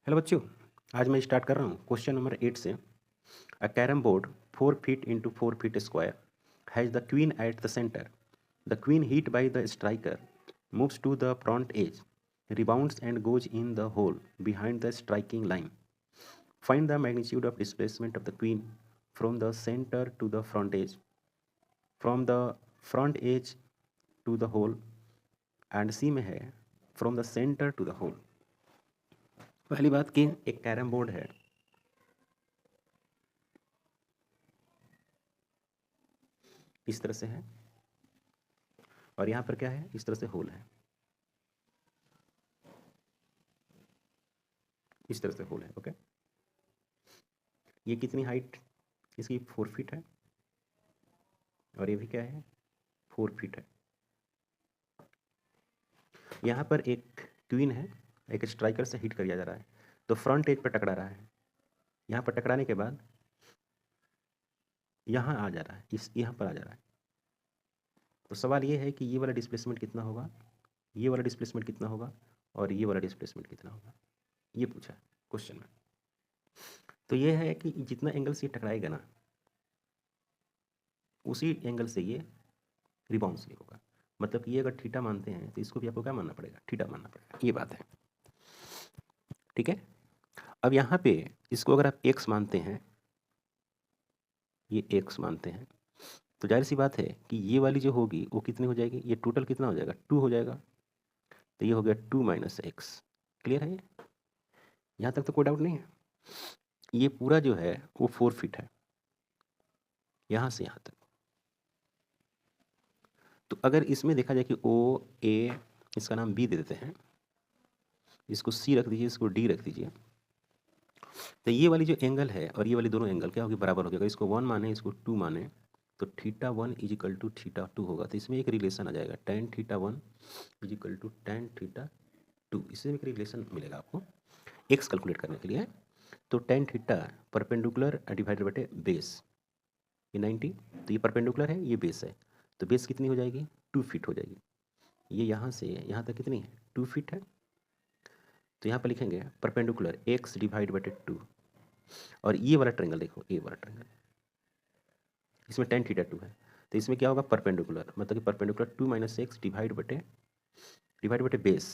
Hello बच्चों, आज मैं स्टार्ट कर रहा हूँ क्वेश्चन नंबर 8 से। A carrom board 4 feet into 4 feet square has the queen at the centre. The queen hit by the striker moves to the front edge, rebounds and goes in the hole behind the striking line. Find the magnitude of displacement of the queen from the center to the front edge, from the front edge to the hole, and C में है from the center to the hole. पहली बात कि एक carrom board है, इस तरह से है, और यहाँ पर क्या है, इस तरह से होल है, इस तरह से होल है। ओके, ये कितनी हाइट इसकी 4 फीट है, और ये भी क्या है, 4 फीट है। यहाँ पर एक क्वीन है, एक स्ट्राइकर से हिट किया जा रहा है, तो फ्रंट एज पर टकरा रहा है। यहाँ पर टकराने के बाद यहाँ आ जा रहा है, इस यहाँ पर आ जा रहा है। तो सवाल ये है कि ये वाला डिस्प्लेसमेंट कितना होगा, ये वाला डिस्प्लेसमेंट कितना होगा, और ये वाला डिस्प्लेसमेंट कितना होगा, ये पूछा है क्वेश्चन में। तो ये है कि जितना एंगल से ये टकराएगा ना, उसी एंगल से ये रिबाउंस भी होगा। मतलब कि ये अगर थीटा मानते हैं तो इसको भी आपको क्या मानना पड़ेगा, थीटा मानना पड़ेगा। ये बात है, ठीक है। अब यहाँ पे इसको अगर आप एक्स मानते हैं, ये एक्स मानते हैं, तो जाहिर सी बात है कि ये वाली जो होगी वो कितनी हो जाएगी, ये टोटल कितना हो जाएगा, 2 हो जाएगा। तो ये हो गया 2 माइनस एक्स। क्लियर है ये? यहाँ तक तो कोई डाउट नहीं है। ये पूरा जो है वो 4 फीट है, यहाँ से यहाँ तक। तो अगर इसमें देखा जाए कि ओ ए, इसका नाम बी दे देते हैं, इसको सी रख दीजिए, इसको डी रख दीजिए, तो ये वाली जो एंगल है और ये वाली दोनों एंगल क्या होगी, बराबर हो जाएगा। इसको 1 माने, इसको 2 माने, तो theta 1 is equal to theta 2 होगा। तो इसमें एक रिलेशन आ जाएगा, tan theta 1 is equal to tan theta 2। इससे एक रिलेशन मिलेगा आपको एक्स कैलकुलेट करने के लिए। तो tan theta perpendicular divided by base, ये 90, तो ये परपेंडिकुलर है, ये बेस है, तो बेस कितनी हो जाएगी, 2 फीट हो जाएगी। ये यहाँ से यहाँ तक कितनी है, 2 फीट है। तो यहाँ पर लिखेंगे परपेंडिकुलर एक्स डिवाइड बाय 2, और ये वाला ट्रायंगल देखो, ये वाला ट्रायंगल, इसमें tan थीटा 2 है, तो इसमें क्या होगा, परपेंडिकुलर, मतलब कि परपेंडिकुलर 2 माइनस एक्स डिवाइड बटे बेस।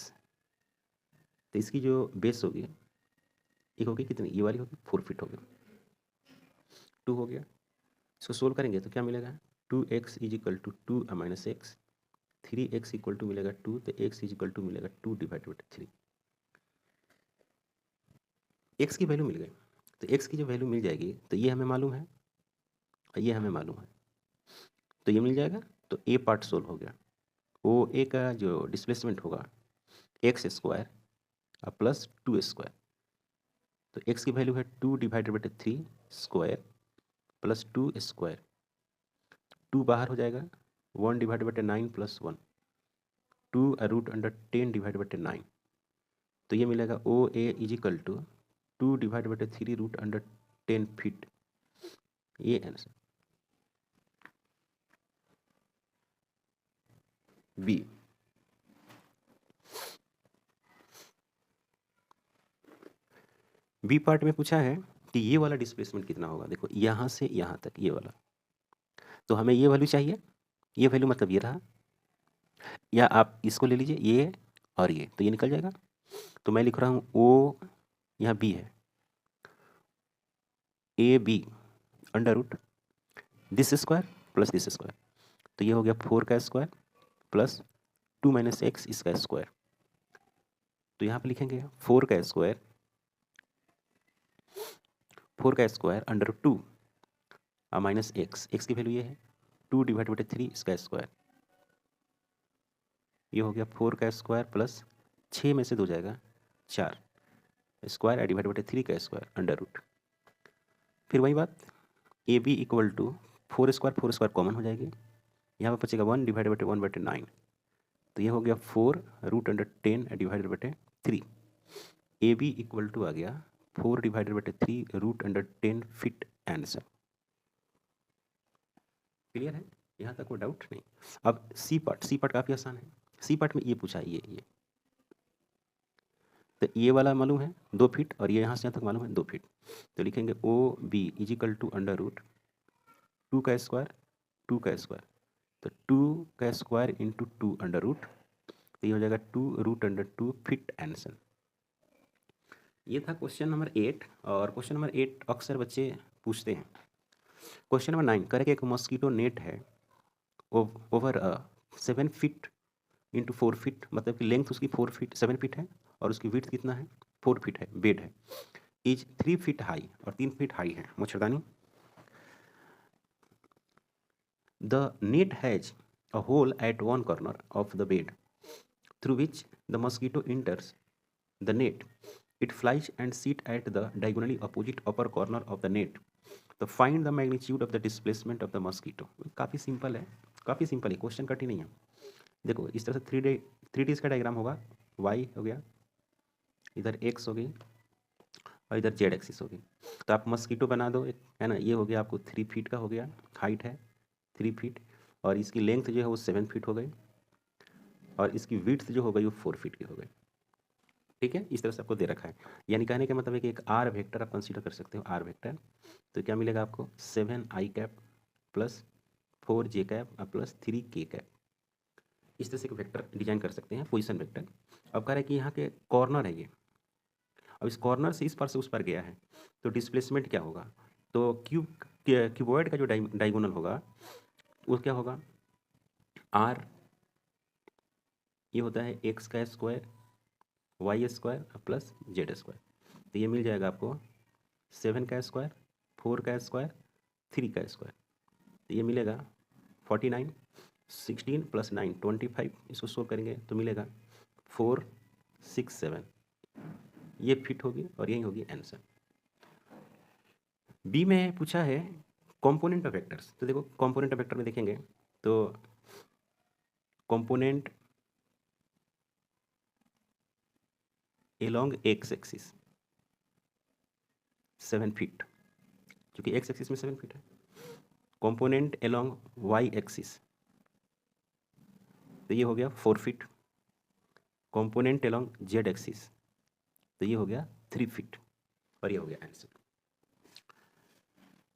तो इसकी जो बेस होगी ये होगी कितनी, ये वाली होगी 4 फीट होगी, 2 हो गया। इसको सोल्व करेंगे तो क्या मिलेगा, 2x is equal to 2 minus x, 3x equal to मिलेगा 2, तो x इज इक्वल टू मिलेगा 2 डिवाइड बटे 3। x की वैल्यू मिल गई, तो x की जो वैल्यू मिल जाएगी तो ये हमें मालूम है और ये हमें मालूम है, तो ये मिल जाएगा। तो ए पार्ट सोल्व हो गया। ओ ए का जो डिस्प्लेसमेंट होगा एक्स स्क्वायर प्लस 2 स्क्वायर, तो x की वैल्यू है 2 डिवाइडेड बटे 3 स्क्वायर प्लस 2 स्क्वायर, 2 बाहर हो जाएगा, 1 डिवाइड बटे 9 प्लस 1, 2 रूट अंडर 10 डिवाइड बटे 9, तो ये मिलेगा ओ ए इज इक्वल टू 2 डिवाइड बटे 3 रूट अंडर 10 फीट। ये आंसर बी। बी पार्ट में पूछा है कि ये वाला डिस्प्लेसमेंट कितना होगा। देखो यहाँ से यहाँ तक ये वाला, तो हमें ये वैल्यू चाहिए, ये वैल्यू मतलब ये रहा, या आप इसको ले लीजिए ये और ये, तो ये निकल जाएगा। तो मैं लिख रहा हूँ ओ, यहाँ बी है, A B under root this square plus this square, तो ये हो गया 4 का स्क्वायर प्लस 2 माइनस एक्स इसका स्क्वायर। तो यहाँ पे लिखेंगे 4 का स्क्वायर, 4 का square under 2 minus x, x की वैल्यू ये है 2 डिवाइड बटे 3 इसका स्क्वायर, ये हो गया 4 का स्क्वायर प्लस 6 में से 2 जाएगा 4, स्क्वायर डिवाइड बटे 3 का स्क्वायर अंडर रूट। फिर वही बात, A B equal to 4 square common हो जाएगी, यहाँ पर बचेगा 1 डिवाइड बटे 1 बटे 9, तो ये हो गया 4 रूट अंडर 10 डिवाइडेड बटे 3। ए बी इक्वल टू आ गया 4 डिवाइडेड बटे 3 root under 10 feet answer. Clear है, यहाँ तक कोई डाउट नहीं। अब सी पार्ट, सी पार्ट काफ़ी आसान है। सी पार्ट में ये पूछा है, ये तो ये वाला मालूम है 2 फीट और ये यहाँ से यहाँ तक मालूम है 2 फीट। तो लिखेंगे O B is equal to under root 2 का स्क्वायर 2 का स्क्वायर, तो 2 का स्क्वायर इंटू 2 अंडर रूट, तो ये हो जाएगा 2√√2 फीट आंसर। ये था क्वेश्चन नंबर 8। और क्वेश्चन नंबर 8 अक्सर बच्चे पूछते हैं। क्वेश्चन नंबर 9 करें कि एक मॉस्किटो नेट है ओवर 7 फीट इंटू 4 फीट, मतलब कि लेंथ उसकी 4 फीट 7 फीट है और उसकी विड्थ कितना है 4 फीट है, बेड है, इज 3 फीट हाई और 3 फीट हाई है मच्छरदानी। The net has a hole at one corner of the bed through which the mosquito enters the net, it flies and sit at the diagonally opposite upper corner of the net, तो find the magnitude of the displacement of the mosquito। काफ़ी simple है, काफ़ी simple है, question कठिन नहीं है। देखो इस तरह से 3D का डायग्राम होगा, y हो गया, इधर x हो गई और इधर z एक्सिस हो गई। तो आप मस्कीटो बना दो एक, है ना, ये हो गया आपको 3 फीट का हो गया, हाइट है 3 फीट और इसकी लेंथ जो है वो 7 फीट हो गई और इसकी विड्थ जो हो गई वो 4 फीट की हो गई। ठीक है, इस तरह से आपको दे रखा है। यानी कहने का मतलब है कि एक आर वेक्टर आप कंसीडर कर सकते हो, आर वेक्टर। तो क्या मिलेगा आपको 7i cap plus 4j cap plus 3k cap, इस तरह से एक वेक्टर डिजाइन कर सकते हैं, पोजीशन वेक्टर। अब कह रहा है कि यहाँ के कॉर्नर है ये, अब इस कॉर्नर से इस पार से उस पार गया है, तो डिस्प्लेसमेंट क्या होगा, तो क्यूबॉइड का जो डायगोनल होगा वो क्या होगा, आर ये होता है एक्स का square y square plus z square, तो ये मिल जाएगा आपको 7 का स्क्वायर 4 का स्क्वायर 3 का स्क्वायर, तो ये मिलेगा 49, 16 प्लस 9 25, इसको सोल्व करेंगे तो मिलेगा 4 6 7, ये फिट होगी और यही होगी आंसर। बी में पूछा है कंपोनेंट ऑफ वेक्टर्स, तो देखो कंपोनेंट ऑफ वेक्टर में देखेंगे तो component along x axis 7 feet, क्योंकि एक्स एक्सिस में 7 फीट है। कंपोनेंट एलोंग वाई एक्सिस, तो ये हो गया 4 feet. Component along Z axis, तो ये हो गया 3 फीट और ये हो गया आंसर।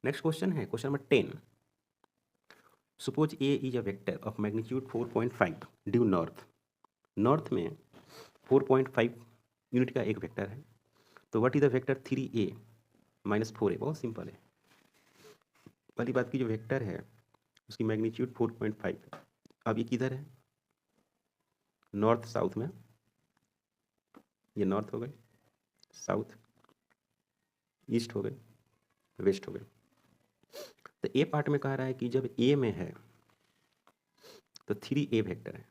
नेक्स्ट क्वेश्चन है question number 10। Suppose A is a vector of magnitude 4.5 due north, north में 4.5 यूनिट का एक वेक्टर है, तो what is the vector 3a minus 4a, बहुत सिंपल है। पहली बात की जो वेक्टर है उसकी मैग्नीट्यूड 4.5, अब ये किधर है, नॉर्थ साउथ में, ये नॉर्थ हो गई, साउथ ईस्ट हो गई, वेस्ट हो गई। तो ए पार्ट में कह रहा है कि जब ए में है तो 3a वेक्टर है,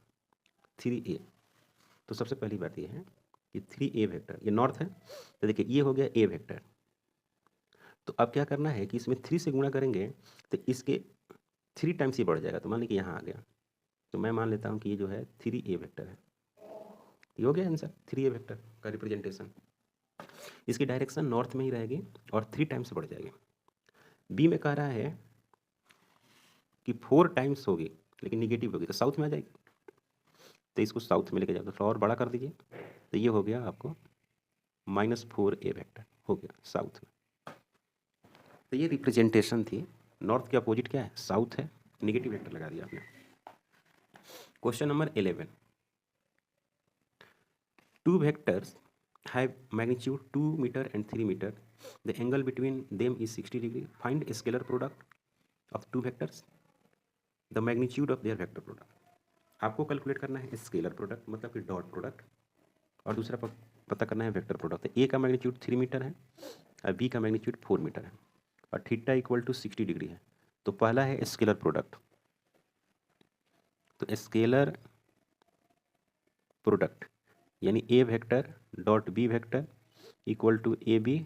3a, तो सबसे पहली बात ये है कि 3a वेक्टर, ये नॉर्थ है, तो देखिए ये हो गया ए वेक्टर। तो अब क्या करना है कि इसमें 3 से गुणा करेंगे तो इसके 3 टाइम्स ये बढ़ जाएगा, तो मान लीजिए यहाँ आ गया, तो मैं मान लेता हूँ कि ये जो है 3a वेक्टर है, ये हो गया आंसर 3a वेक्टर का रिप्रेजेंटेशन। इसकी डायरेक्शन नॉर्थ में ही रहेगी और 3 टाइम्स बढ़ जाएगी। बी में कह रहा है कि 4 टाइम्स होगी लेकिन निगेटिव होगी, तो साउथ में आ जाएगी, तो इसको साउथ में लेके जाओ, तो और बड़ा कर दीजिए, तो ये हो गया आपको -4a वेक्टर हो गया साउथ में। तो ये रिप्रेजेंटेशन थी, नॉर्थ के अपोजिट क्या है, साउथ है, निगेटिव वेक्टर लगा दिया आपने। Question number 11। Two vectors have magnitude 2 meter and 3 meter, the angle between them is 60 degree, find a scalar product of two vectors, the magnitude of their vector product। आपको calculate करना है scalar product मतलब कि dot product, और दूसरा पता करना है वेक्टर प्रोडक्ट। तो ए का मैग्नीट्यूड 3 मीटर है और बी का मैग्नीट्यूड 4 मीटर है और थीटा इक्वल टू 60 डिग्री है। तो पहला है स्केलर प्रोडक्ट, तो स्केलर प्रोडक्ट यानी A vector dot B vector equal to A B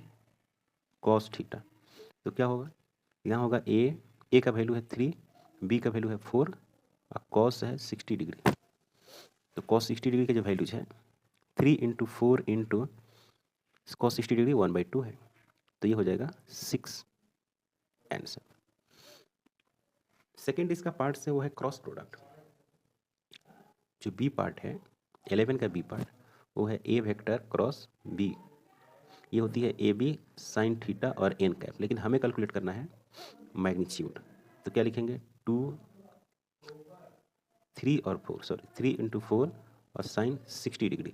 cos theta, तो क्या होगा, यहाँ होगा ए का वैल्यू है 3, बी का वैल्यू है 4 और कॉस है 60 डिग्री। तो कॉस 60 डिग्री के जो वैल्यूज है 3 इंटू 4 इंटू कॉस 60 डिग्री 1/2 है, तो ये हो जाएगा 6 आंसर। सेकेंड इसका पार्ट से वो है क्रॉस प्रोडक्ट। जो बी पार्ट है 11 का बी पार्ट वो है ए वेक्टर क्रॉस बी, ये होती है ए बी साइन थीटा और एन कैप, लेकिन हमें कैलकुलेट करना है मैग्नीट्यूड। तो क्या लिखेंगे 2 3 और 4, सॉरी 3 इंटू 4 और साइन 60 डिग्री,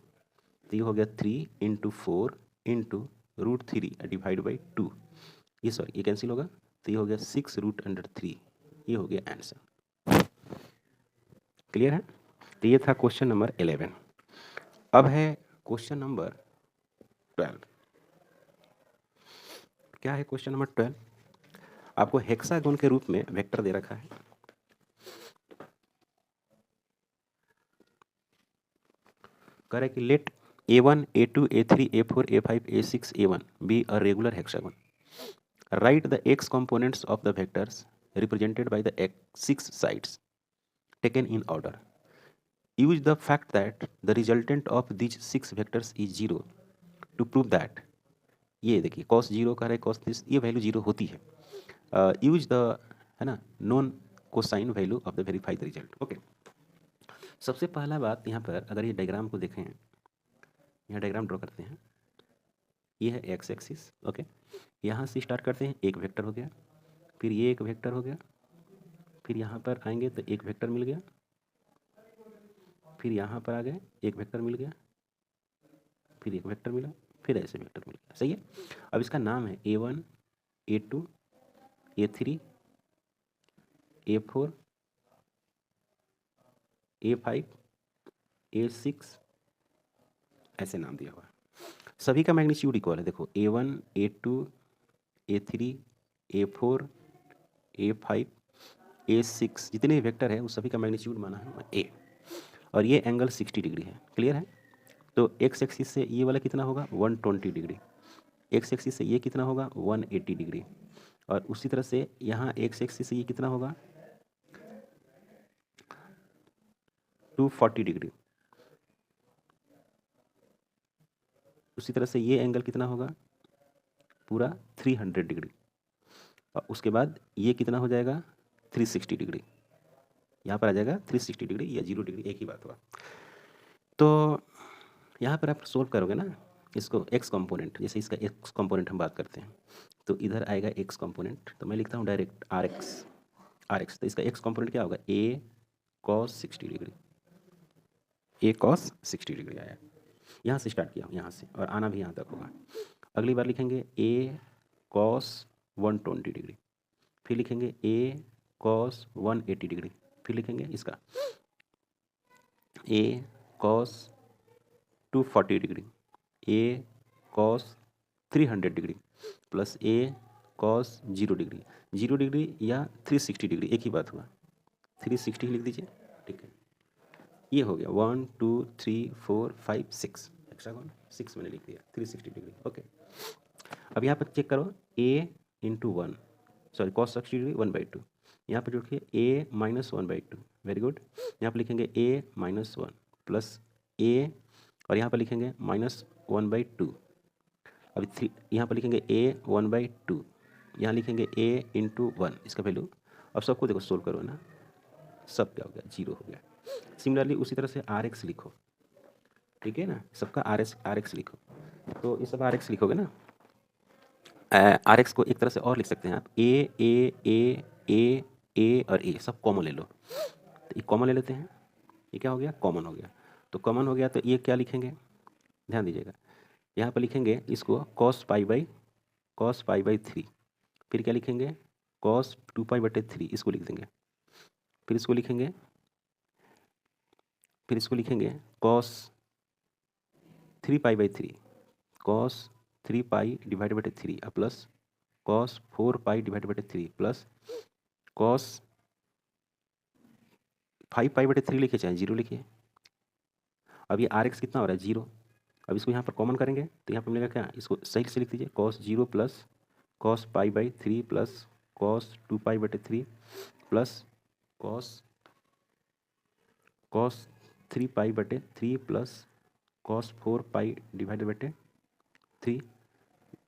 तो ये हो गया 3 इंटू 4 इंटू √3 डिवाइड बाई 2, ये सॉरी ये कैंसिल होगा, तो ये हो गया 6√3, ये हो गया आंसर। क्लियर है? तो ये था क्वेश्चन नंबर 11। अब है क्वेश्चन नंबर 12। क्या है क्वेश्चन नंबर 12? आपको हेक्सागोन के रूप में वेक्टर दे रखा है, कह रहा है कि late A1 A2 A3 A4 A5 A6 A1 be a regular hexagon. Write the x components of the vectors represented by the six sides taken in order. Use the fact that the resultant of these six vectors is 0 to prove that, ये देखिए cos 0 का है cos this, ये value 0 होती है। Use the, है ना, non cosine value of the verified result. Okay, सबसे पहला बात यहाँ पर अगर ये डायग्राम को देखें, यहाँ डायग्राम ड्रॉ करते हैं, ये है एक्स एक्सिस। ओके, यहाँ से स्टार्ट करते हैं, एक वेक्टर हो गया, फिर ये एक वेक्टर हो गया, फिर यहाँ पर आएंगे तो एक वेक्टर मिल गया, फिर यहाँ पर आ गए एक वेक्टर मिल गया, फिर एक वेक्टर मिला, फिर ऐसे वेक्टर मिल गया। सही है? अब इसका नाम है A1 A2 A3 A4 A5 A6, ऐसे नाम दिया हुआ है। सभी का मैग्नीट्यूड इक्वल है। देखो A1 A2 A3 A4 A5 A6 जितने वेक्टर है उस सभी का मैग्नीट्यूड माना है A, और ये एंगल 60 डिग्री है। क्लियर है? तो एक्स एक्सिस से ये वाला कितना होगा 120 डिग्री, एक्स एक्सिस से ये कितना होगा 180 डिग्री, और उसी तरह से यहाँ एक्स एक्सिस से ये कितना होगा 240 डिग्री, उसी तरह से ये एंगल कितना होगा पूरा 300 डिग्री, और उसके बाद ये कितना हो जाएगा 360 डिग्री, यहाँ पर आ जाएगा 360 डिग्री या 0 डिग्री, एक ही बात हुआ। तो यहाँ पर आप सोल्व करोगे ना इसको एक्स कंपोनेंट, जैसे इसका एक्स कंपोनेंट हम बात करते हैं, तो इधर आएगा एक्स कंपोनेंट, तो मैं लिखता हूँ डायरेक्ट आर एक्स, तो इसका एक्स कंपोनेंट क्या होगा ए कॉस 60 डिग्री, ए कॉस 60 डिग्री आया। यहाँ से स्टार्ट किया हूँ, यहाँ से, और आना भी यहाँ तक होगा। अगली बार लिखेंगे ए कॉस 120 डिग्री, फिर लिखेंगे ए कॉस 180 डिग्री, फिर लिखेंगे इसका ए कॉस 240 डिग्री, ए कॉस 300 डिग्री, प्लस ए कॉस 0 डिग्री, 0 डिग्री या 360 डिग्री, एक ही बात हुआ, 360 लिख दीजिए। ठीक है, ये हो गया 1 2 3 4 5 6, हेक्सागोन 6 मैंने लिख दिया, 360 डिग्री। ओके, अब यहाँ पर चेक करो a into 1, sorry cos 60 degree 1/2, यहाँ पर जोड़िए a माइनस 1/2, वेरी गुड। यहाँ पर लिखेंगे a माइनस 1 प्लस a, और यहाँ पर लिखेंगे माइनस 1/2, अभी 3, यहाँ पर लिखेंगे a 1/2, यहाँ लिखेंगे a इंटू 1, इसका वैल्यू। अब सबको देखो सोल्व करो ना, सब क्या हो गया 0 हो गया। सिमिलरली उसी तरह से आर एक्स लिखो, ठीक है ना, सबका आर एक्स लिखो, तो ये सब आर एक्स लिखोगे ना, आर एक्स को एक तरह से और लिख सकते हैं आप ए ए ए ए ए और ए सब कॉमन ले लो, तो ये कॉमन ले लेते हैं, ये क्या हो गया कॉमन हो गया, तो कॉमन हो गया तो ये क्या लिखेंगे ध्यान दीजिएगा, यहाँ पर लिखेंगे इसको कॉस पाई बाई 3, फिर क्या लिखेंगे कॉस 2π/3, इसको लिख देंगे, फिर इसको लिखेंगे cos 3π/3, cos 3π divide by 3 plus cos 4π/3 plus cos 5π/3 लिखिए चाहे 0 लिखिए। अब ये आर एक्स कितना हो रहा है 0, अब इसको यहाँ पर कॉमन करेंगे तो यहाँ पर मिलेगा क्या, इसको सही से लिख दीजिए cos 0 plus cos π/3 plus cos 2π/3 plus cos 3π/3 plus cos 4π/3,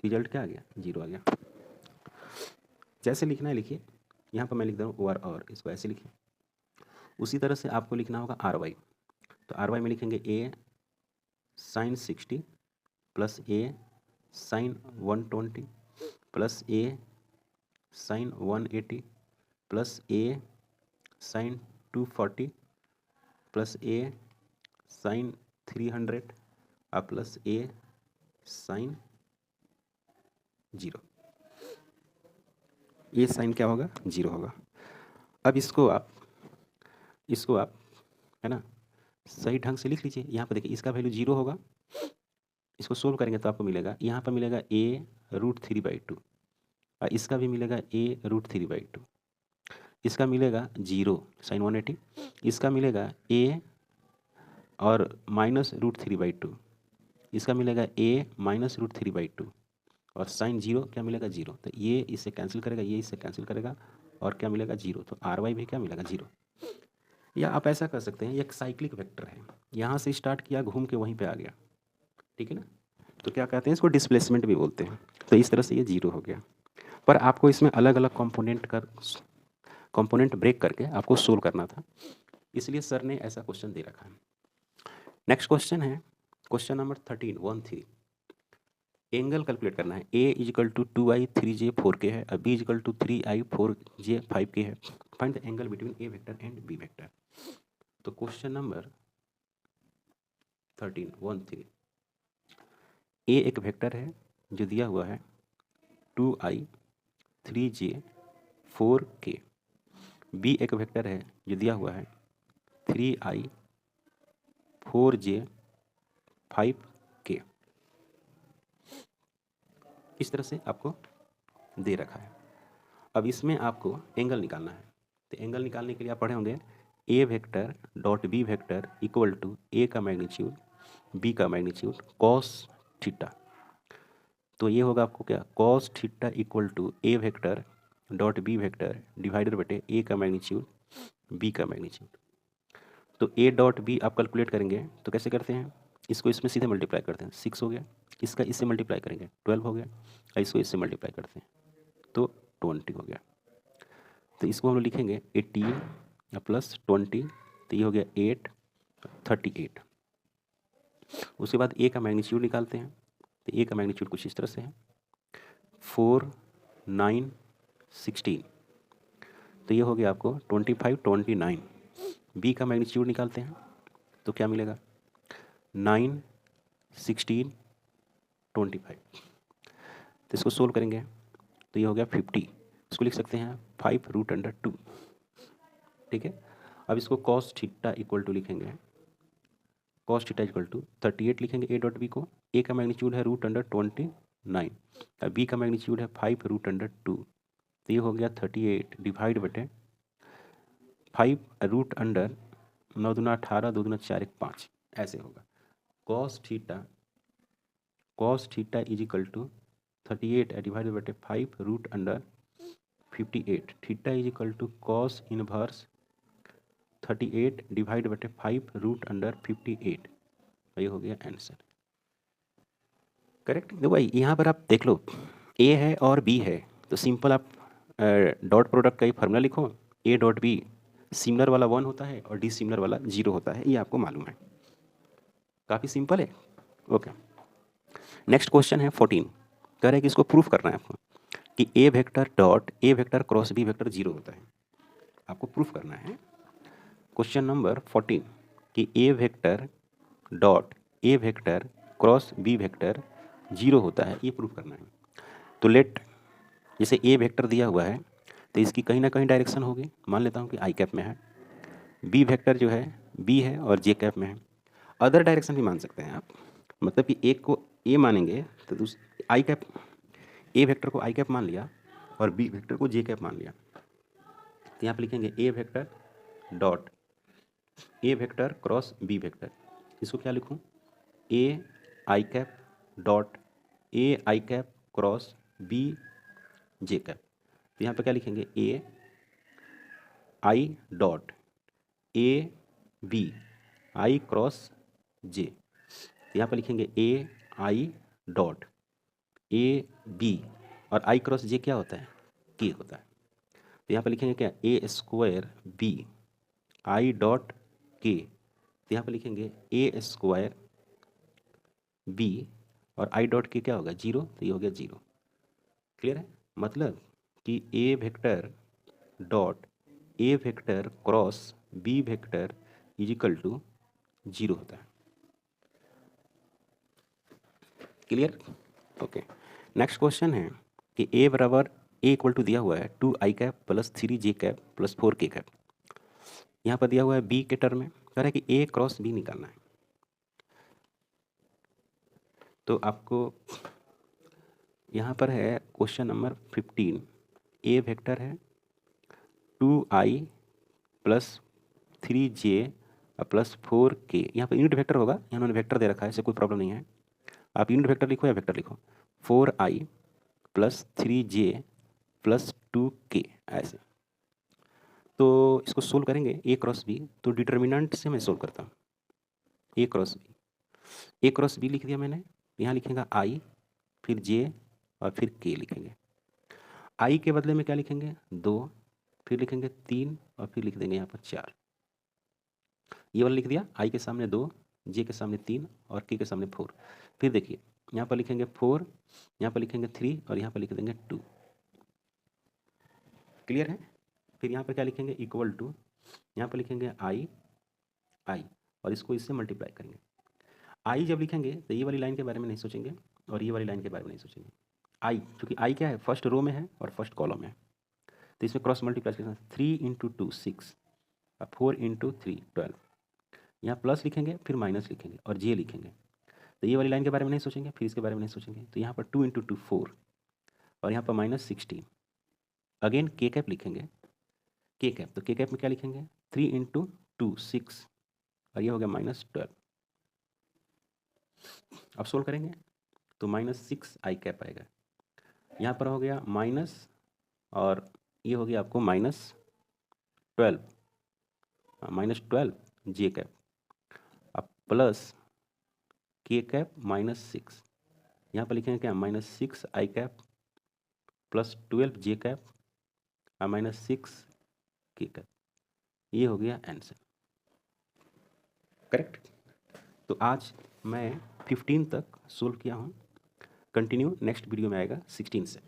result क्या आ गया 0 आ गया। जैसे लिखना है लिखिए, यहाँ पर मैं लिख रहा हूँ और इसको ऐसे लिखिए। उसी तरह से आपको लिखना होगा आर वाई, तो आर वाई में लिखेंगे ए साइन 60 प्लस ए साइन 120 प्लस ए साइन 180 प्लस ए साइन 240 प्लस ए साइन 300 और प्लस ए साइन 0। ये साइन क्या होगा? 0 होगा। अब इसको आप है ना सही ढंग से लिख लीजिए। यहाँ पर देखिए इसका वैल्यू 0 होगा। इसको सोल्व करेंगे तो आपको मिलेगा, यहाँ पर मिलेगा a√3/2 और इसका भी मिलेगा a√3/2। इसका मिलेगा 0 साइन 180, इसका मिलेगा a और -√3/2, इसका मिलेगा a -√3/2 और साइन 0 क्या मिलेगा? 0। तो ये इससे कैंसिल करेगा, ये इससे कैंसिल करेगा और क्या मिलेगा? 0। तो RY भी क्या मिलेगा? 0। या आप ऐसा कर सकते हैं, ये एक साइक्लिक वेक्टर है, यहाँ से स्टार्ट किया घूम के वहीं पे आ गया, ठीक है ना। तो क्या कहते हैं इसको? डिस्प्लेसमेंट भी बोलते हैं। तो इस तरह से ये 0 हो गया। पर आपको इसमें अलग अलग कंपोनेंट ब्रेक करके आपको सोल्व करना था, इसलिए सर ने ऐसा क्वेश्चन दे रखा है। नेक्स्ट क्वेश्चन है क्वेश्चन नंबर 13 एंगल कैलकुलेट करना है। a = 2i 3j 4k है और b = 3i 4j 5k है। Find the angle between a vector and b vector. तो क्वेश्चन नंबर 13 a एक वेक्टर है जो दिया हुआ है 2i 3j 4k। b एक वेक्टर है जो दिया हुआ है 3i 4j 5k। इस तरह से आपको दे रखा है। अब इसमें आपको एंगल निकालना है। तो एंगल निकालने के लिए आप पढ़े होंगे a vector dot b vector equal to a का मैग्नीट्यूड b का मैग्नीट्यूड cos थीटा। तो ये होगा आपको क्या? cos theta equal to a vector dot b vector divided बटे a का मैग्नीट्यूड b का मैग्नीट्यूड। तो a डॉट b आप कैलकुलेट करेंगे तो कैसे करते हैं? इसको इसमें सीधे मल्टीप्लाई करते हैं, 6 हो गया। इसका इससे मल्टीप्लाई करेंगे 12 हो गया और इसको इससे मल्टीप्लाई करते हैं तो 20 हो गया। तो इसको हम लोग लिखेंगे 18 प्लस 20, तो ये हो गया 8 38। उसके बाद a का मैग्नीट्यूड निकालते हैं। तो a का मैग्नीट्यूड कुछ इस तरह से है 4 9 16, तो ये हो गया आपको 25 29। b का मैग्नीट्यूड निकालते हैं तो क्या मिलेगा? 9 16 25। तो इसको सोल्व करेंगे तो ये हो गया 50। इसको लिख सकते हैं 5√2, ठीक है। अब इसको cos थीटा इक्वल टू लिखेंगे, cos थीटा इक्वल टू 38 लिखेंगे a डॉट b को। a का मैग्नीट्यूड है √29 और b का मैग्नीट्यूड है 5√2, तो ये हो गया 38 डिवाइड बटे 5√9 दूना 18 2 दूना 4 1 5, ऐसे होगा। cos theta is equal to 38 divide बटे 5√58। Theta is equal to cos inverse 38 divide बटे 5√58। ये हो गया आंसर, करेक्ट। तो भाई यहाँ पर आप देख लो a है और b है, तो सिंपल आप डॉट प्रोडक्ट का ही फार्मूला लिखो। a डॉट b सिमिलर वाला 1 होता है और d सिमिलर वाला 0 होता है, ये आपको मालूम है। काफ़ी सिंपल है। ओके, नेक्स्ट क्वेश्चन है 14। कह रहे हैं कि इसको प्रूफ करना है आपको कि a vector dot a vector cross b vector 0 होता है। आपको प्रूफ करना है क्वेश्चन नंबर 14 कि a vector dot a vector cross b vector 0 होता है, ये प्रूफ करना है। तो लेट जैसे a वेक्टर दिया हुआ है तो इसकी कहीं ना कहीं डायरेक्शन होगी। मान लेता हूँ कि i कैप में है, b वेक्टर जो है b है और j कैप में है। अदर डायरेक्शन भी मान सकते हैं आप, मतलब कि एक को a मानेंगे तो आई कैप, a वेक्टर को i कैप मान लिया और b वेक्टर को j कैप मान लिया। तो यहाँ पर लिखेंगे a vector dot a vector cross b vector. इसको क्या लिखूँ? a I cap dot a I cap cross b j cap. तो यहाँ पर क्या लिखेंगे? a I dot a b I cross j। तो यहाँ पर लिखेंगे a I dot a b और i क्रॉस j क्या होता है? k होता है। तो यहाँ पर लिखेंगे क्या? a square b i dot k। तो यहाँ पर लिखेंगे a स्क्वायर बी और आई डॉट के क्या होगा 0, तो ये हो गया 0। क्लियर है? मतलब कि A vector dot A vector cross B vector is equal to 0 होता है। क्लियर? ओके। नेक्स्ट क्वेश्चन है कि ए बराबर ए इक्वल टू दिया हुआ है 2i cap plus 3j cap plus 4k cap. यहाँ पर दिया हुआ है बी के टर्म में, कह रहा है कि ए क्रॉस बी निकालना है। तो आपको यहाँ पर है क्वेश्चन नंबर 15, ए वेक्टर है 2i plus 3j plus 4k। यहाँ पर यूनिट वेक्टर होगा, यहाँ उन्होंने वेक्टर दे रखा है, इससे कोई प्रॉब्लम नहीं है। आप यूनिट वेक्टर लिखो या वेक्टर लिखो, 4i plus 3j plus 2k ऐसे। तो इसको सोल्व करेंगे ए क्रॉस बी, तो डिटर्मिनेंट से मैं सोल्व करता हूँ। ए क्रॉस बी लिख दिया मैंने। यहाँ लिखेंगे आई, फिर जे और फिर के लिखेंगे। आई के बदले में क्या लिखेंगे 2, फिर लिखेंगे 3 और फिर लिख देंगे यहाँ पर 4। ये वाला लिख दिया, आई के सामने 2, जे के सामने 3 और के सामने 4। फिर देखिए यहाँ पर लिखेंगे 4, यहाँ पर लिखेंगे 3 और यहाँ पर लिख देंगे 2। क्लियर है? फिर यहाँ पर क्या लिखेंगे इक्वल टू, यहाँ पर लिखेंगे आई और इसको इससे मल्टीप्लाई करेंगे। आई जब लिखेंगे तो ये वाली लाइन के बारे में नहीं सोचेंगे और ये वाली लाइन के बारे में नहीं सोचेंगे। आई, क्योंकि आई क्या है फर्स्ट रो में है और फर्स्ट कॉलम में है, तो इसमें क्रॉस मल्टीप्लाई करना 3 × 2 6 और 4 × 3 12। यहाँ प्लस लिखेंगे फिर माइनस लिखेंगे और जे लिखेंगे, तो ये वाली लाइन के बारे में नहीं सोचेंगे, फिर इसके बारे में नहीं सोचेंगे। तो यहाँ पर 2 × 2 4 और यहाँ पर -16। अगेन के कैप लिखेंगे, के कैप, तो के कैप में क्या लिखेंगे 3 × 2 6 और ये हो गया -12। अब सोल्व करेंगे तो -6i कैप आएगा। यहाँ पर हो गया माइनस और ये हो गया आपको -12 जे कैप, अब प्लस के कैप -6। यहाँ पर लिखेंगे क्या -6i कैप प्लस 12 जे कैप और -6 के कैप। ये हो गया आंसर। करेक्ट? तो आज मैं 15 तक सोल्व किया हूँ। कंटिन्यू नेक्स्ट वीडियो में आएगा 16 से।